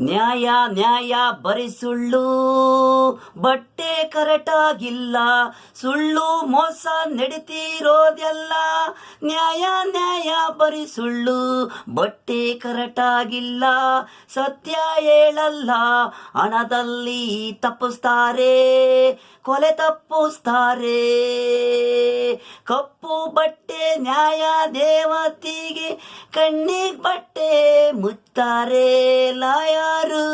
ನ್ಯಾಯ ನ್ಯಾಯ ಬರೀ ಸುಳ್ಳು, ಬಟ್ಟೆ ಕರೆಕ್ಟಾಗಿಲ್ಲ, ಸುಳ್ಳು ಮೋಸ ನಡೀತಿರೋದೆಲ್ಲ. ನ್ಯಾಯ ನ್ಯಾಯ ಬರೀ ಸುಳ್ಳು, ಬಟ್ಟೆ ಕರೆಕ್ಟಾಗಿಲ್ಲ, ಸತ್ಯ ಹೇಳಲ್ಲ, ಹಣದಲ್ಲಿ ತಪ್ಪಿಸ್ತಾರೆ, ಕೊಲೆ ತಪ್ಪಿಸ್ತಾರೆ. ಕಪ್ಪು ಬಟ್ಟೆ ನ್ಯಾಯ ದೇವತೆಗೆ, ಕಣ್ಣಿಗೆ ಬಟ್ಟೆ ಮುಚ್ತಾರೆ ಲಾಯರು.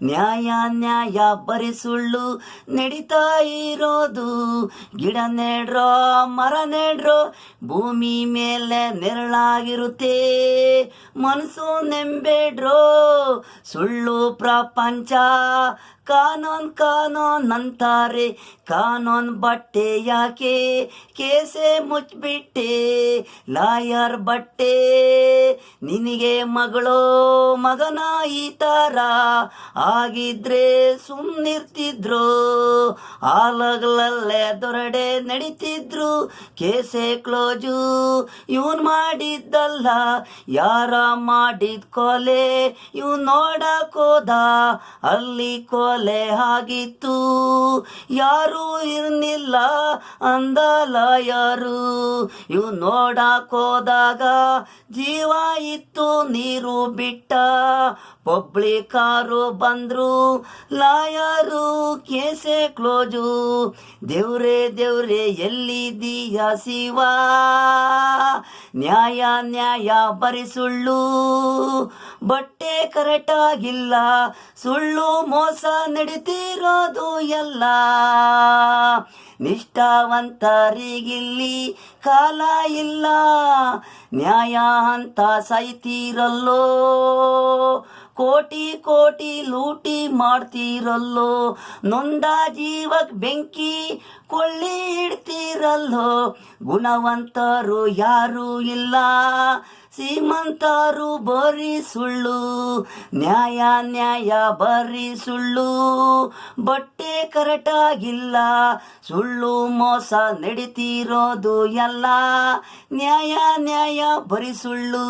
ನ್ಯಾಯ ನ್ಯಾಯ ಬರೀ ಸುಳ್ಳು ನಡೀತಾ ಇರೋದು. ಗಿಡ ನೆಡ್ರೋ ಮರ ನೆಡ್ರೋ ಭೂಮಿ ಮೇಲೆ ನೆರಳಾಗಿರುತ್ತೆ, ಮನಸ್ಸು ನೆಂಬೇಡ್ರೋ. ಸುಳ್ಳು ಪ್ರಪಂಚ, ಕಾನೂನ್ ಕಾನೂನ್ ಅಂತಾರೆ, ಕಾನೂನ್ ಬಟ್ಟೆ ಯಾಕೆ ಕೇಸೆ ಮುಚ್ಚಿಬಿಟ್ಟೆ. ಲಾಯರ್ ಬಟ್ಟೆ ನಿನಗೆ ಮಗಳೋ ಮಗನ ಈ ಥರ ಆಗಿದ್ರೆ ಸುಮ್ಮನಿರ್ತಿದ್ರು, ಆಲಗಲಲ್ಲೇ ದೊರಡೆ ನಡೀತಿದ್ರು, ಕೇಸೆ ಕ್ಲೋಜು. ಇವನ್ ಮಾಡಿದ್ದಲ್ಲ, ಯಾರ ಮಾಡಿದ ಕೊಲೆ ಇವ್ ನೋಡಕ್ ಹೋದ, ಅಲ್ಲಿ ಕೊಲೆ ಆಗಿತ್ತು, ಯಾರು ಇರ್ನಿಲ್ಲ ಅಂದಲ್ಲ ಯಾರು. ಇವ್ ನೋಡಕ್ ಹೋದಾಗ ಜೀವ ಇತ್ತು, ನೀರು ಬಿಟ್ಟ, ಪಬ್ಲಿಕ್ ಕಾರು ಬಂದ್ರು, ಲಾಯರು ಕೇಸೆ ಕ್ಲೋಜು. ದೇವ್ರೇ ದೇವ್ರೇ ಎಲ್ಲಿದೀಯ ಶಿವ, ನ್ಯಾಯ ನ್ಯಾಯ ಬರೀ ಸುಳ್ಳು, ಬಟ್ಟೆ ಕರೆಕ್ಟಾಗಿಲ್ಲ, ಸುಳ್ಳು ಮೋಸ ನಡೀತಿರೋದು ಎಲ್ಲ. ನಿಷ್ಠಾವಂತರಿಗಿಲ್ಲಿ ಕಾಲ ಇಲ್ಲ, ನ್ಯಾಯ ಅಂತ ಸಾಯ್ತಿರಲ್ಲೋ, ಕೋಟಿ ಕೋಟಿ ಲೂಟಿ ಮಾಡ್ತಿರಲ್ಲೋ, ನೊಂದ ಜೀವಕ್ ಬೆಂಕಿ ಕೊಳ್ಳಿ ಇಡ್ತಿರಲ್ಲೋ. ಗುಣವಂತರು ಯಾರೂ ಇಲ್ಲ, ಶ್ರೀಮಂತರು ಬರೀ ಸುಳ್ಳು, ನ್ಯಾಯ ನ್ಯಾಯ ಬರೀ ಸುಳ್ಳು, ಬಟ್ಟೆ ಕರೆಕ್ಟಾಗಿಲ್ಲ, ಸುಳ್ಳು ಮೋಸ ನಡೀತಿರೋದು ಎಲ್ಲ. ನ್ಯಾಯ ನ್ಯಾಯ ಬರೀ ಸುಳ್ಳು.